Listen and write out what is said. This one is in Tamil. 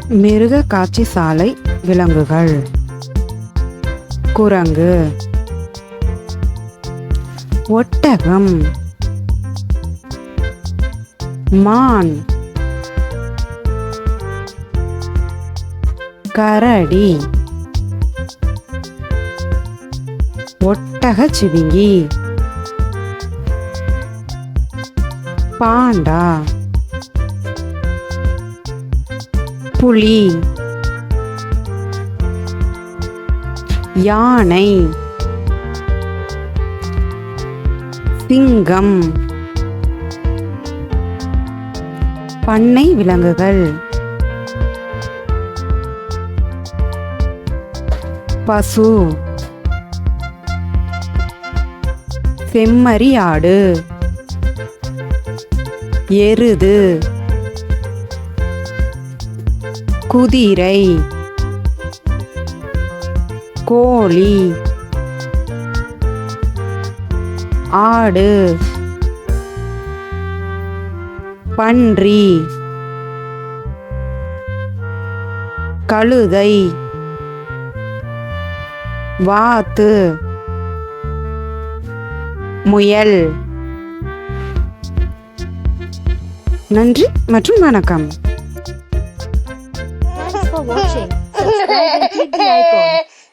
மிருக காட்சி சாலை விலங்குகள்: குரங்கு, ஒட்டகம், மான், கரடி, ஒட்டகச்சிவிங்கி, பாண்டா, புலி, யானை, சிங்கம். பண்ணை விலங்குகள்: பசு, செம்மறியாடு, எருது, குதிரை, கோழி, ஆடு, பன்றி, கழுதை, வாத்து, முயல். நன்றி மற்றும் வணக்கம். Thanks for watching. Subscribe and click the icon.